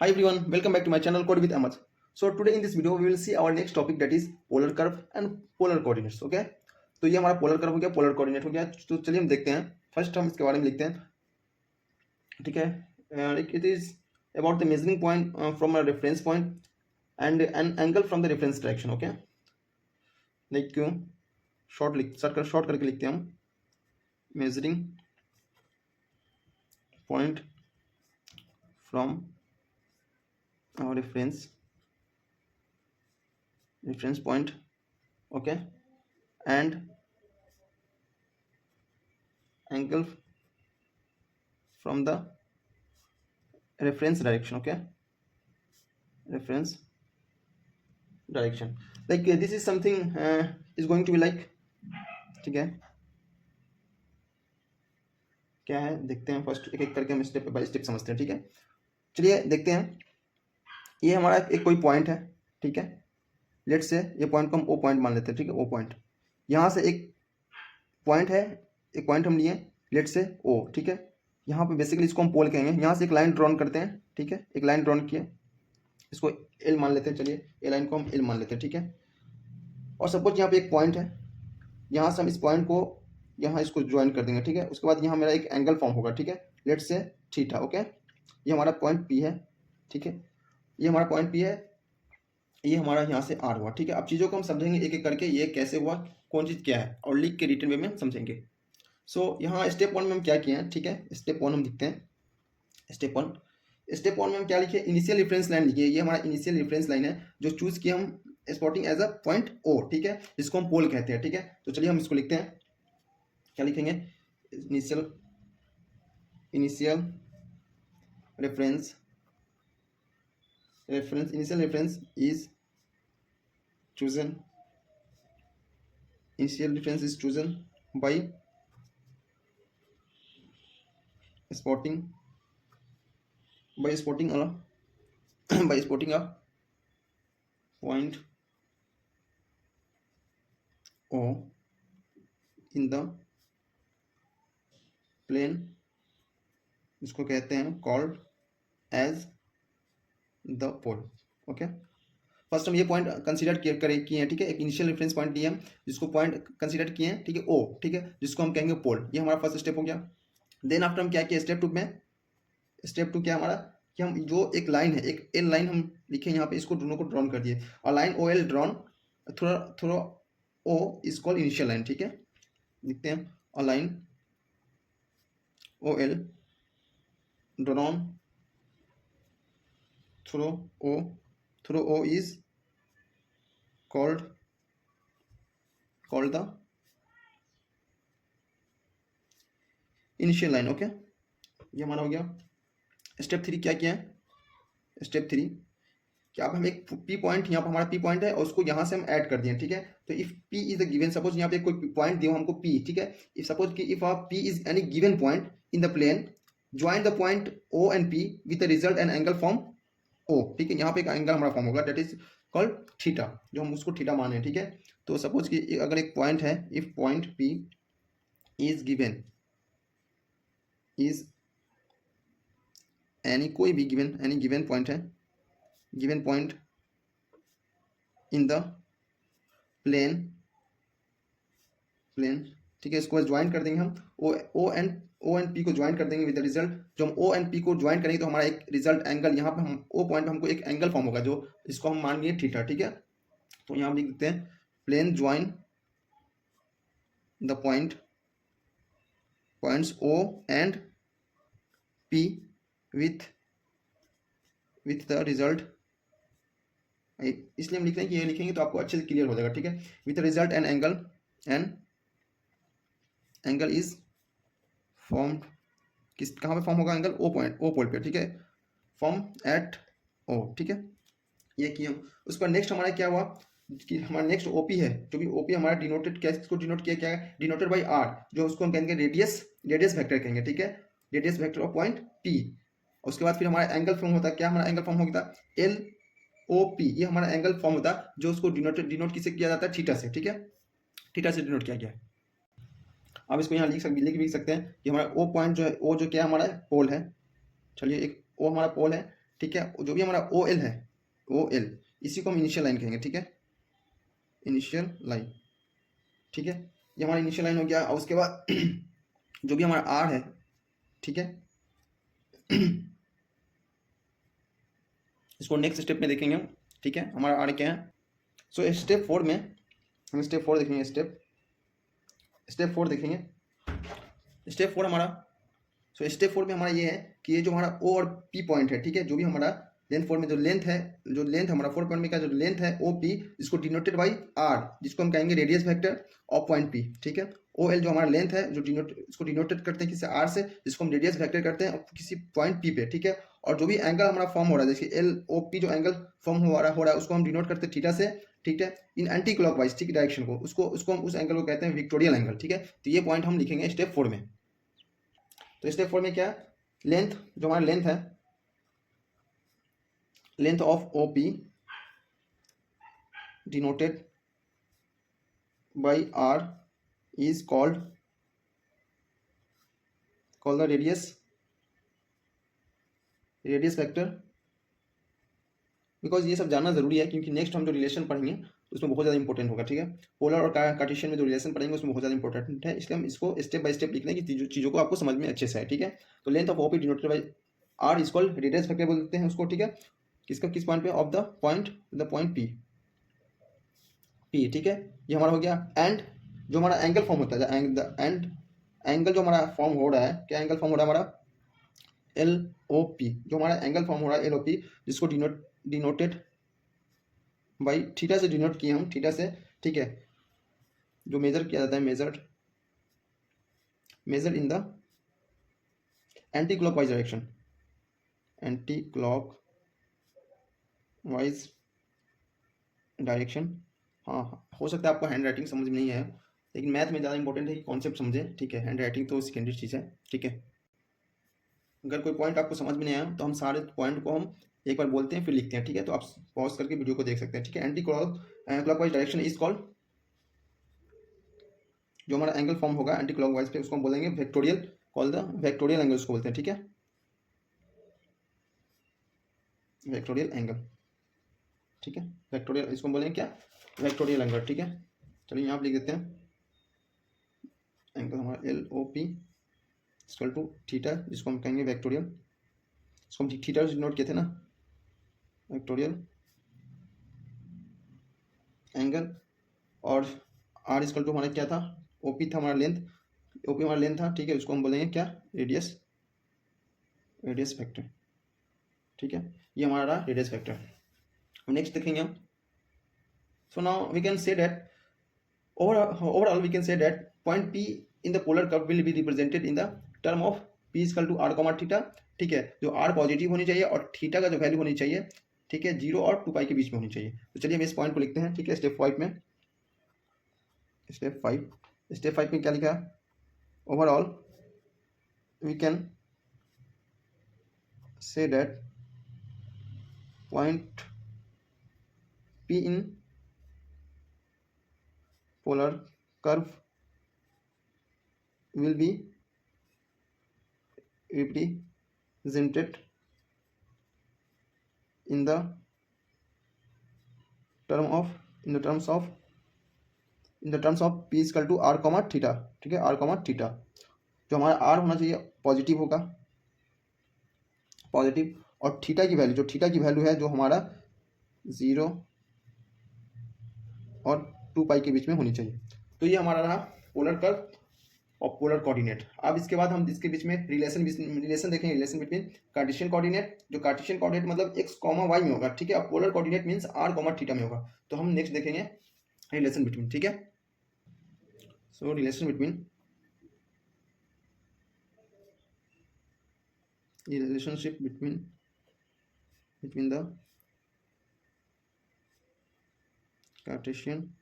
Hi everyone, welcome back to my channel Code with Ahmad. So today in this video we will see our next topic, that is polar curve and polar coordinates. Okay, तो ये हमारा polar curve हो गया, polar coordinate हो गया. तो चलिए हम देखते हैं. फर्स्ट हम इसके बारे में लिखते हैं. ठीक है. It is about the measuring point from a reference point and an angle from the reference direction. Okay, like short करके लिखते हैं हम. Measuring point from our reference point. Okay, and angle from the reference direction. Okay, reference direction, like this is something is going to be like. ठीक है, क्या है देखते हैं. फर्स्ट एक एक करके हम स्टेप बाय स्टेप समझते हैं. ठीक है, चलिए देखते हैं. ये हमारा एक कोई पॉइंट है. ठीक है, लेट से ये पॉइंट को हम ओ पॉइंट मान लेते हैं. ठीक है, ओ पॉइंट. यहाँ से एक पॉइंट है, एक पॉइंट हम लिए लेट से ओ. ठीक है, यहाँ पे बेसिकली इसको हम पोल कहेंगे. यहाँ से एक लाइन ड्रॉन करते हैं. ठीक है, एक लाइन ड्रॉन किए, इसको एल मान लेते हैं. चलिए ए लाइन को हम एल मान लेते हैं. ठीक है, और सपोज यहाँ पे एक पॉइंट है, यहाँ से हम इस पॉइंट को यहाँ इसको ज्वाइन कर देंगे. ठीक है, उसके बाद यहाँ मेरा एक एंगल फॉर्म होगा. ठीक है, लेट से थीटा. ओके, ये हमारा पॉइंट पी है. ठीक है, ये हमारा पॉइंट पी है, ये हमारा यहाँ से आर हुआ. ठीक है, अब चीज़ों को हम समझेंगे एक एक करके, ये कैसे हुआ, कौन चीज़ क्या है, और लिख के रिटर्न वे में समझेंगे. सो यहाँ स्टेप वन में हम क्या किए हैं. ठीक है, स्टेप वन हम लिखते हैं. स्टेप वन में हम क्या लिखे, इनिशियल रेफरेंस लाइन लिखिए. ये हमारा इनिशियल रेफरेंस लाइन है जो चूज किया हम spotting as a point O. ठीक है, जिसको हम पोल कहते हैं. ठीक है, तो चलिए हम इसको लिखते हैं. क्या लिखेंगे, initial reference initial reference is chosen by spotting a by spotting a point O in the plane, इसको कहते हैं called as the pole. Okay, first हम ये पॉइंट कंसीडर किए हैं. ठीक है, एक इनिशियल रेफरेंस पॉइंट दिए हम जिसको पॉइंट कंसीडर किए हैं. ठीक है, ओ. ठीक है, जिसको हम कहेंगे पोल. ये हमारा फर्स्ट स्टेप हो गया. देन आफ्टर हम क्या किया, स्टेप टू में, स्टेप टू क्या हमारा, कि हम जो एक लाइन है, एक एल लाइन हम लिखे यहाँ पे, इसको दोनों को ड्रॉन कर दिए. और line O L drawn through O is called initial line. ठीक है, लिखते हैं. और line O L drawn through O is called the initial line. Okay, ये हमारा हो गया. स्टेप थ्री क्या किया है, स्टेप थ्री क्या, अब हम एक पी पॉइंट, यहाँ पर हमारा पी पॉइंट है और उसको यहाँ से हम ऐड कर दिए. ठीक है, तो if P is a given, suppose यहाँ पे कोई पॉइंट दिया हमको पी. ठीक है, इफ सपोज कि if P is any given point in the plane, join the point O and P with the result and angle form O. ठीक है, यहाँ पे एक एंगल हमारा फॉर्म होगा, दैट इज कॉल्ड थीटा, जो हम उसको थीटा माने. ठीक है, तो सपोज कि अगर एक पॉइंट है, if point P is given, is any कोई भी गिवन, एनी गिवन पॉइंट है, given point in the plane. ठीक है, इसको ज्वाइन कर देंगे हम ओ एंड पी को ज्वाइन कर देंगे विद द रिजल्ट. जो हम ओ एंड पी को ज्वाइन करेंगे तो हमारा एक रिजल्ट एंगल, यहाँ पे हम ओ पॉइंट पे हमको एक एंगल फॉर्म होगा, जो इसको हम मान लिए थीटा. ठीक है, तो यहाँ हम लिख देते हैं plane join the points O and P with the result. इसलिए हम लिख रहे हैं कि ये लिखेंगे तो आपको अच्छे से क्लियर हो जाएगा. ठीक है, with result and angle is form, कहाँ पे फॉर्म होगा एंगल, ओ पॉइंट, ओ पोल पे. ठीक है, फॉर्म एट ओ. ठीक है, ये किया हम. उस पर नेक्स्ट हमारा क्या हुआ कि हमारा नेक्स्ट ओपी है, जो भी ओपी हमारा डिनोटेड, क्या इसको डिनोट किया, क्या है, डिनोटेड बाय आर, जो उसको हम कहेंगे रेडियस वेक्टर कहेंगे. ठीक है, radius vector of point P. उसके बाद फिर हमारा एंगल फॉर्म होता है, क्या हमारा एंगल फॉर्म होता है, एल ओ पी. ये हमारा एंगल फॉर्म होता है, जो उसको डिनोट किससे किया जाता है, थीटा से. ठीक है, थीटा से डिनोट किया गया है. अब इसको यहाँ लिख भी सकते हैं कि हमारा ओ पॉइंट जो है, ओ जो क्या हमारा पोल है. चलिए, एक ओ हमारा पोल है, ठीक है, जो भी हमारा ओ एल है, ओ एल, इसी को हम इनिशियल लाइन कहेंगे, ठीक है, इनिशियल लाइन, ठीक है, ये हमारा इनिशियल लाइन हो गया। और उसके बाद जो भी हमारा आर है, ठीक है, इसको नेक्स्ट स्टेप में देखेंगे हम, ठीक है, हमारा आर क्या है। सो स्टेप 4 में हम स्टेप 4 देखेंगे, स्टेप 4 देखेंगे, स्टेप 4 हमारा, सो स्टेप 4 में हमारा ये है कि ये जो हमारा ओ और पी पॉइंट है, ठीक है, जो भी हमारा लेंथ 4 में जो लेंथ है, जो लेंथ हमारा 4 पॉइंट में का जो लेंथ है ओ पी, इसको डिनोटेड बाई आर, जिसको हम कहेंगे radius vector of point P, ठीक है। ओ एल जो हमारा लेंथ है, जो इसको डिनोटेड करते हैं किसी आर से, जिसको हम रेडियस वेक्टर करते हैं किसी पॉइंट पी पे, ठीक है। और जो भी एंगल हमारा फॉर्म हो रहा है, जैसे एल ओ पी जो एंगल फॉर्म हो रहा है उसको हम डिनोट करते हैं थीटा से, ठीक है, इन एंटी क्लॉकवाइज, ठीक, डायरेक्शन को, उसको हम उस एंगल को कहते हैं विक्टोरियल एंगल, ठीक है। तो ये पॉइंट हम लिखेंगे स्टेप 4 में। तो स्टेप 4 में क्या, लेंथ, जो हमारा लेंथ है, length of O P denoted by R is called the radius vector. Because ये सब जानना जरूरी है, क्योंकि नेक्स्ट हम जो रिलेशन पढ़ेंगे उसमें बहुत ज़्यादा इंपॉर्टेंट होगा, ठीक है। पोलर और कार्टेशियन में जो रिलेशन पढ़ेंगे उसमें बहुत ज़्यादा इंपॉर्टेंट है, इसलिए हम इसको स्टेप बाय स्टेप लिख लें कि चीज़ों को आपको समझ में अच्छे से है, ठीक है। तो length of OP denoted by R is called radius factor बोलते हैं उसको, ठीक है, किस पॉइंट पे, ऑफ द पॉइंट पी, ठीक है, ये हमारा हो गया। एंड जो हमारा एंगल फॉर्म होता है, एंगल जो हमारा फॉर्म हो रहा है, क्या एंगल फॉर्म हो रहा है हमारा, एल ओ पी, जो हमारा एंगल फॉर्म हो रहा है एल ओ पी, जिसको डिनोटेड बाई थीटा से डिनोट किए हम, थीटा से, ठीक है, जो मेजर किया जाता है, measure in the anti clockwise direction, anti clockwise direction. हाँ, हो सकता है आपको हैंड राइटिंग समझ में नहीं है, लेकिन मैथ में ज़्यादा इंपॉर्टेंट है कि कॉन्सेप्ट समझे, ठीक है, हैंड राइटिंग तो सेकेंडरी चीज़ है, ठीक है। अगर कोई पॉइंट आपको समझ में नहीं आया तो हम सारे पॉइंट को हम एक बार बोलते हैं फिर लिखते हैं, ठीक है। तो आप पॉज करके वीडियो को देख सकते हैं, ठीक है। Anti clockwise direction is called, जो हमारा एंगल फॉर्म होगा एंटी क्लॉकवाइज पे उसको हम बोलेंगे vectorial, call the vectorial angle उसको बोलते हैं, ठीक है, वेक्टोरियल एंगल, ठीक है, वेक्टोरियल, इसको बोलेंगे क्या, वेक्टोरियल एंगल, ठीक है। चलिए यहाँ आप लिख देते हैं एंगल हमारा L O P equal to theta, जिसको हम कहेंगे वेक्टोरियल, इसको हम थीटा से नोट किए थे ना, वेक्टोरियल एंगल। और आर इक्वल टू हमारा क्या था, ओपी था हमारा लेंथ, ओपी हमारा लेंथ था, ठीक है, उसको हम बोलेंगे क्या, रेडियस फैक्टर, ठीक है, ये हमारा रेडियस फैक्टर। नेक्स्ट देखेंगे हम। So now we can say that overall we can say that point P in the polar curve will be represented in the term of P equal to R comma theta, ठीक है, जो are positive होनी चाहिए और theta का जो value होनी चाहिए, ठीक है, 0 और 2 पाई के बीच में होनी चाहिए। तो चलिए हम इस पॉइंट को लिखते हैं, ठीक है, स्टेप 5 में, स्टेप 5 में क्या लिखा है, overall we can say that point P in polar curve will be represented in the terms of P equal to R comma theta, ठीक है, आर कॉमा थीटा, जो हमारा आर होना चाहिए पॉजिटिव होगा, पॉजिटिव, और थीटा की वैल्यू, जो थीटा की वैल्यू है जो हमारा 0 और 2 पाई के बीच में होनी चाहिए। तो ये हमारा रहा पोलर कर्व और पोलर कोऑर्डिनेट। अब इसके बाद हम इसके बीच में रिलेशन देखेंगे, रिलेशन बिटवीन कार्टेशियन कोऑर्डिनेट, जो कार्टेशियन कोऑर्डिनेट मतलब x, y में होगा, ठीक है, और polar coordinate means r, theta में होगा। तो हम नेक्स्ट देखेंगे रिलेशन बिटवीन, ठीक है। सो रिलेशन बिटवीन, ये relationship between the Cartesian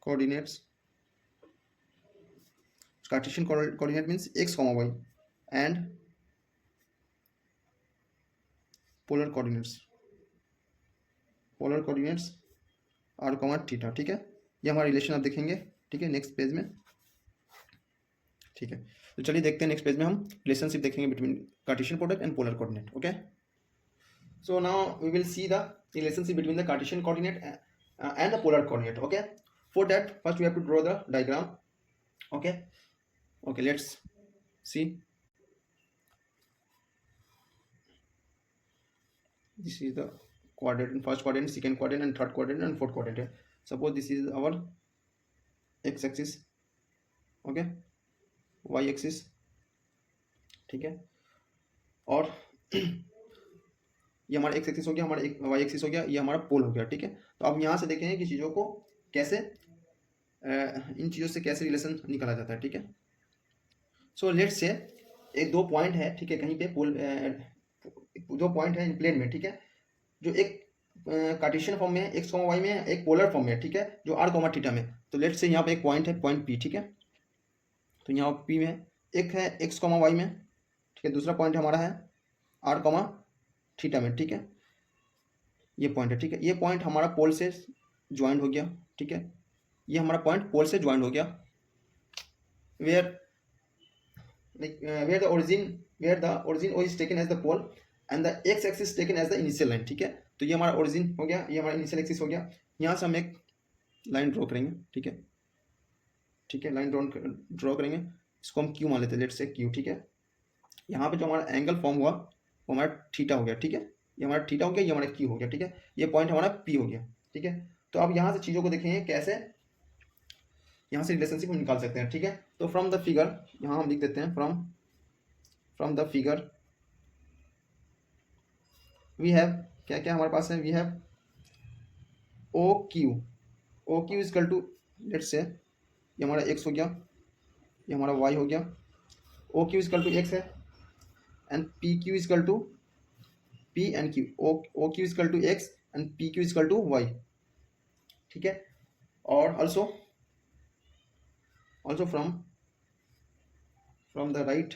coordinates, Cartesian coordinate means x, y, and polar coordinates r, theta, ठीक है, ये हमारा रिलेशन आप देखेंगे, ठीक है, नेक्स्ट पेज में, ठीक है। तो चलिए देखते हैं नेक्स्ट पेज में हम रिलेशनशिप देखेंगे between Cartesian product and polar coordinate, okay. So now we will see the relationship between the Cartesian coordinate and the polar coordinate. Okay. For that, first we have to draw the diagram. Okay. Okay. Let's see. This is the quadrant, first quadrant, second quadrant, and third quadrant, and fourth quadrant. Suppose this is our x-axis. Okay. y-axis. ठीक है. और ये हमारा x axis हो गया, हमारा Y axis हो गया, ये हमारा पोल हो गया. ठीक है. तो अब यहाँ से देखेंगे कि चीज़ों को कैसे इन चीज़ों से कैसे रिलेशन निकाला जाता है. ठीक है. सो लेट्स से एक दो पॉइंट है. ठीक है. कहीं पे पोल दो पॉइंट है इन प्लेन में. ठीक है. जो एक कार्टेशियन फॉर्म में है, एक्स कॉमा वाई में है, एक पोलर फॉर्म में है. ठीक है. जो आर कॉमा थीटा में. तो लेट्स से यहाँ पे एक पॉइंट है, पॉइंट पी. ठीक है. तो यहाँ पी में एक है एक्स कॉमा वाई में. ठीक है. दूसरा पॉइंट हमारा है आर कॉमा थीटा में. ठीक है. ये पॉइंट है. ठीक है. ये पॉइंट हमारा पोल से ज्वाइंट हो गया. ठीक है. ये हमारा पॉइंट पोल से ज्वाइंट हो गया. Where the origin is taken as the pole and the x axis taken as the initial line. ठीक है. तो ये हमारा origin हो गया, ये हमारा initial axis हो गया. यहाँ से हम एक लाइन ड्रॉ करेंगे. ठीक है. ठीक है. लाइन ड्रॉ करेंगे. इसको हम Q मान लेते हैं. लेट्स से Q. ठीक है. यहाँ पे जो हमारा एंगल फॉर्म हुआ वो हमारा थीटा हो गया. ठीक है. ये हमारा थीटा हो गया, ये हमारा Q हो गया. ठीक है. ये पॉइंट हमारा P हो गया. ठीक है. तो अब यहाँ से चीज़ों को देखेंगे कैसे यहाँ से रिलेशनशिप हम निकाल सकते हैं. ठीक है. तो फ्रॉम द फिगर यहाँ हम लिख देते हैं from the figure we have क्या क्या हमारे पास है. We have O Q equal to let's say ये हमारा x हो गया, ये हमारा y हो गया. O Q equal to x है and P Q equal to p and q. O Q equal to x and P Q equal to y. ठीक है. और also from the right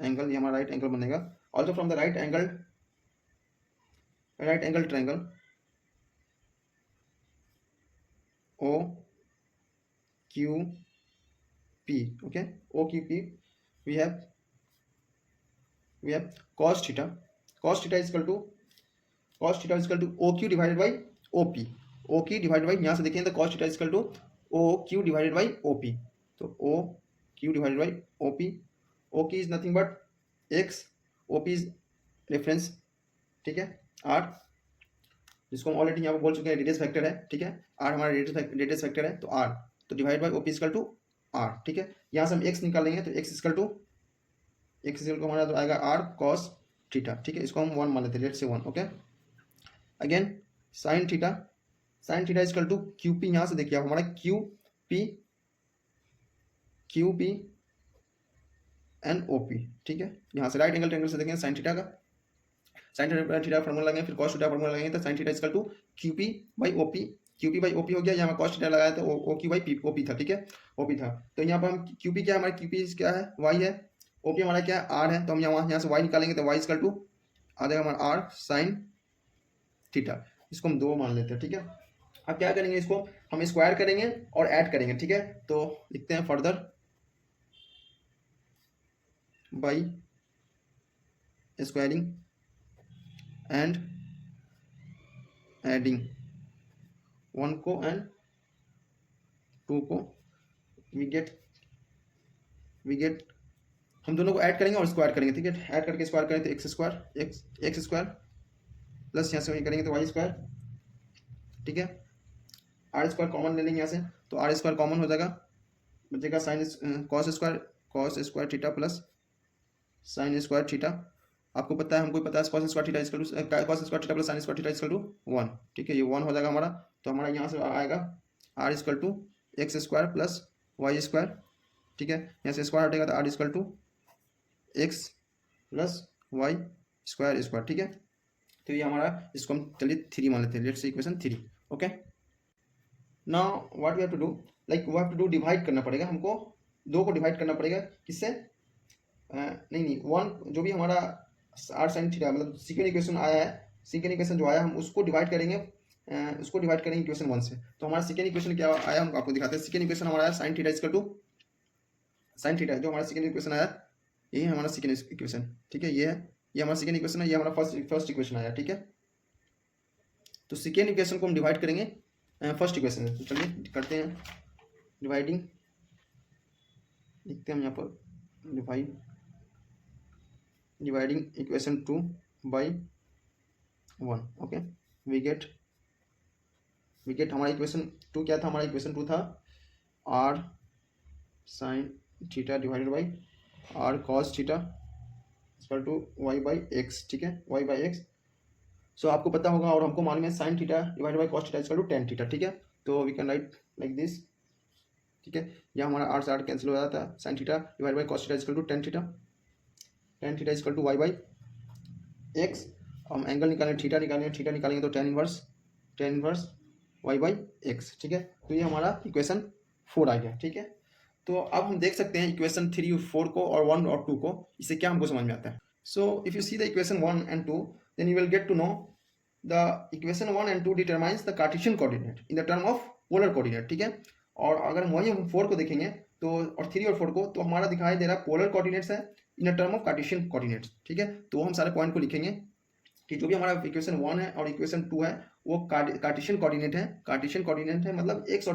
angle, ये हमारा राइट एंगल बनेगा. Also from the right angle triangle O Q P. Okay. O Q P we have cos theta is equal to O Q divided by O P. O Q divided by यहाँ से देखें तो cos theta is equal to O Q divided by O P. तो O Q divided by O P. O Q is nothing but x, O P is reference. ठीक है. Are जिसको हम already यहाँ पर बोल चुके हैं रेडियस फैक्टर है. ठीक है. आर हमारा रेडियस फैक्टर है. तो आर तो divide by O P equal to R. ठीक है. यहाँ से हम एक्स निकालेंगे तो एक्स इजकल टू हमारा तो आएगा आर कॉस थीटा. ठीक है. इसको हम 1 मान लेते हैं. Let's say 1. Okay. Again sine theta equal to Q P. यहाँ से देखिए आप हमारा Q P and O P. ठीक है. यहाँ से राइट एंगल ट्रायंगल से देखेंगे साइन थीटा फार्मूला लगाएंगे, फिर कॉस थीटा फार्मूला लगाएंगे. तो sine theta equal to Q P by O P हो गया. यहाँ कॉस थीटा लगाया तो O Q by P O P था. ठीक है. ओ पी था. तो यहाँ पर हम क्यू पी क्या है, हमारा क्यू पी क्या है, वाई है. ओ पी हमारा क्या है, आर है. तो हम यहाँ से वाई निकालेंगे तो वाई इजकल टू आ जाएगा हमारा आर साइन थीटा. इसको हम 2 मान लेते हैं. ठीक है. अब क्या करेंगे, इसको हम स्क्वायर करेंगे और ऐड करेंगे. ठीक है. तो लिखते हैं further by squaring and adding 1 को एंड 2 को वी गेट हम दोनों को ऐड करेंगे और स्क्वायर करेंगे. ठीक है. ऐड करके स्क्वायर करें तो एक्स स्क्वायर प्लस यहाँ से वही करेंगे तो वाई स्क्वायर. ठीक है. आर स्क्वायर कॉमन ले लेंगे यहाँ से तो आर स्क्वायर कॉमन हो जाएगा, बचेगा sine cos square theta plus sine square theta. आपको पता है, हमको पता है cos square theta equal to cos square theta plus sine square theta equal to 1. ठीक है. ये 1 हो जाएगा हमारा. तो हमारा यहाँ से आएगा R equal to X square plus Y square. ठीक है. यहाँ से स्क्वायर हटेगा तो R equal to X plus Y square. ठीक है. तो ये हमारा, इसको हम चलिए 3 मान लेते हैं. Let's say equation 3. Okay. Now what we have to do, like we have to do divide करना पड़ेगा हमको. 2 को डिवाइड करना पड़ेगा किससे, नहीं 1 जो भी हमारा आर साइन थीटा मतलब सेकंड इक्वेशन आया है, सेकंड इक्वेशन जो आया हम उसको डिवाइड करेंगे इक्वेशन 1 से. तो हमारा सेकंड इक्वेशन क्या आया हम आपको दिखाते हैं. सेकंड इक्वेशन हमारा sine theta equal to sine theta जो हमारा सेकंड इक्वेशन आया, ये है हमारा सेकंड इक्वेशन. ठीक है. ये है ये हमारा सेकेंड इक्वेशन है, ये हमारा फर्स्ट इक्वेशन आया, ठीक है। तो सेकेंड इक्वेशन को हम डिवाइड करेंगे फर्स्ट इक्वेशन से। तो चलिए करते हैं डिवाइडिंग, लिखते हैं हम यहाँ पर dividing equation 2 by 1। Okay, we get हमारा इक्वेशन 2 क्या था, हमारा इक्वेशन 2 था r sin थीटा डिवाइडेड बाई r cos थीटा equal to y by x, ठीक है, y बाई एक्स। सो आपको पता होगा और हमको मालूम है sine theta divided by cos theta equal to tan theta, ठीक है। तो we can write like this, ठीक है। यह हमारा आर से आर कैंसिल हो जाता है, sine theta divide by cos theta equal to tan theta equal to y by x. हम एंगल निकालें, थीटा निकालेंगे तो tan inverse y by x, ठीक है। तो ये हमारा इक्वेशन 4 आ गया, ठीक है। तो अब हम देख सकते हैं इक्वेशन 3 और 4 को और 1 और 2 को, इससे क्या हमको समझ में आता है। So if you see the equation 1 and 2 then you will get to know the equation 1 and 2 determines the Cartesian coordinate in the term of polar coordinate, ठीक है। और अगर हम वही 4 को देखेंगे तो और 3 और 4 को, तो हमारा दिखाई दे रहा है पोलर कोऑर्डिनेट्स है in the term of Cartesian coordinates, ठीक है। तो हम सारे पॉइंट को लिखेंगे कि जो भी हमारा इक्वेशन 1 है और इक्वेशन 2 है वो कार्टेशियन कोऑर्डिनेट है, मतलब एक्स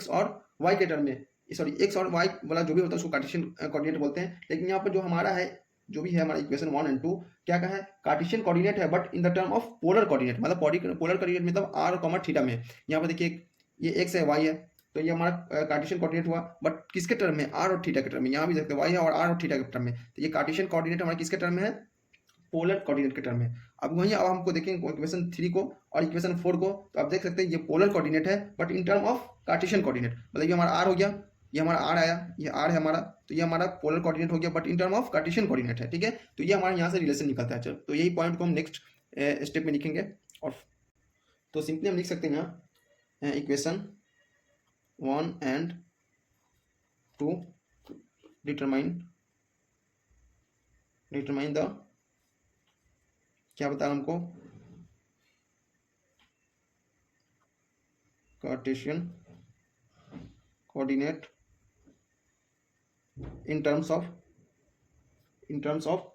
और वाई के टर्म में, सॉरी एक्स और वाई वाला जो भी होता है उसको कार्टेशियन कोऑर्डिनेट बोलते हैं। लेकिन यहाँ पर जो हमारा है, जो भी है हमारा इक्वेशन 1 and 2 क्या कहा है, कार्टेशियन कोऑर्डिनेट है but in the term of polar coordinate, मतलब पोलर कोऑर्डिनेट मतलब आर कॉमा थीटा में। यहाँ पर देखिए ये एक्स है, वाई है, तो ये हमारा कार्टेशियन कोऑर्डिनेट हुआ, बट किसके टर्म में, आर और थीटा के टर्म में। यहाँ भी देखते हैं वाई है और आर और थीटा के टर्म में, तो ये कार्टेशियन कोऑर्डिनेट हमारा किसके टर्म में है, पोलर कोऑर्डिनेट के टर्म में। अब वहीं अब हमको देखेंगे इक्वेशन 3 को और इक्वेशन 4 को, तो आप देख सकते हैं ये पोलर कोऑर्डिनेट है but in term of cartesian coordinate, मतलब ये हमारा आर हो गया, ये हमारा आर आया, ये आर है हमारा, तो ये हमारा पोलर कोऑर्डिनेट हो गया but in term of cartesian coordinate है, ठीक है। तो ये हमारा यहाँ से रिलेशन निकलता है। चलो, तो यही पॉइंट को हम नेक्स्ट स्टेप में लिखेंगे। और तो सिंपली हम लिख सकते हैं यहाँ इक्वेशन 1 and 2 डिटरमाइन द, क्या बता हमको, Cartesian coordinate in terms of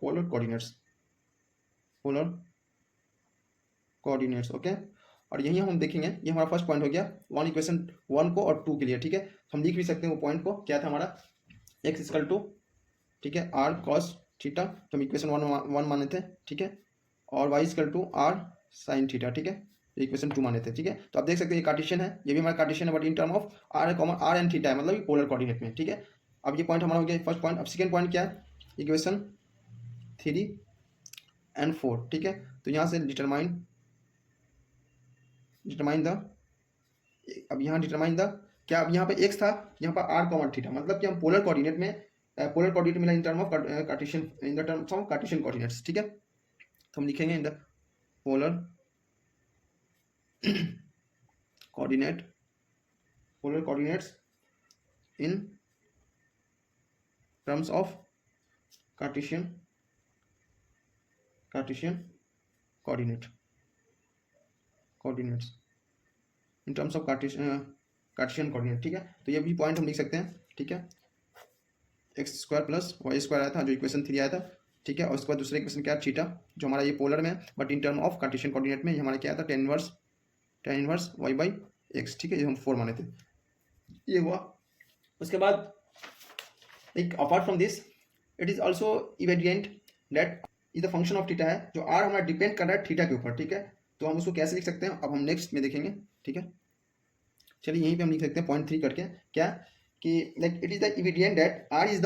polar coordinates, okay. और यही हम देखेंगे, ये हमारा फर्स्ट पॉइंट हो गया वन इक्वेशन 1 को और 2 के लिए, ठीक है। हम लिख भी सकते हैं वो पॉइंट को, क्या था हमारा x इक्वल टू, ठीक है, r cos थीटा, तो हम इक्वेशन 1 माने थे, ठीक है, और y equal to r sin theta, ठीक है, इक्वेशन 2 माने थे, ठीक है। तो आप देख सकते हैं ये कार्टेशियन है, ये भी हमारा कार्टेशियन है but in term of r है कॉमन, r एंड थीटा है, मतलब पोलर कोऑर्डिनेट में, ठीक है। अब ये पॉइंट हमारा हो गया फर्स्ट पॉइंट। अब सेकेंड पॉइंट क्या है, इक्वेशन 3 and 4, ठीक है। तो यहाँ से डिटरमाइन द, अब यहाँ डिटरमाइन द क्या, अब यहाँ पे x था, यहाँ पर r कॉमन थीटा, मतलब कि हम पोलर कोऑर्डिनेट में, पोलर कोऑर्डिनेट मिला इन term of Cartesian, in the terms of Cartesian coordinates, ठीक है। तो हम लिखेंगे in the polar coordinates in terms of Cartesian coordinates in terms of Cartesian coordinate, ठीक है। तो ये भी पॉइंट हम लिख सकते हैं, ठीक है। X square plus Y square आया था जो इक्वेशन 3 आया था, ठीक है। और उसके बाद दूसरा इक्वेशन क्या है, थीटा, जो हमारा ये पोलर में है but in term of cartesian coordinate में, ये हमारा क्या आया था, tan inverse y by x, ठीक है, ये हम 4 माने थे, ये हुआ। उसके बाद like apart from this it is also evident that is the function of theta है, जो r हमारा डिपेंड कर रहा है थीटा के ऊपर, ठीक है। तो हम उसको कैसे लिख सकते हैं, अब हम नेक्स्ट में देखेंगे, ठीक है। चलिए यहीं पे हम लिख सकते हैं पॉइंट 3 करके, क्या कि like it is the evident that r is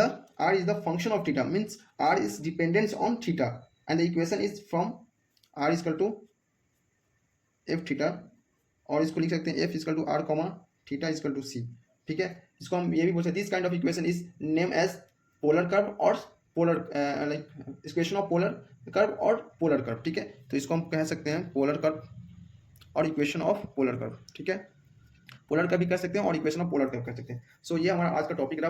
the function of theta, means r is dependence on theta and the equation is from r is equal to f theta, और इसको लिख सकते हैं f is equal to r comma theta is equal to c, ठीक है। इसको हम ये भी बोल सकते हैं, this kind of equation is name as polar curve और polar like equation of polar curve और पोलर कर्व, ठीक है। तो इसको हम कह सकते हैं पोलर कर्व और इक्वेशन ऑफ पोलर कर्व, ठीक है। पोलर कर्व भी कह सकते हैं और इक्वेशन ऑफ पोलर कर्व कह सकते हैं। सो ये हमारा आज का टॉपिक रहा।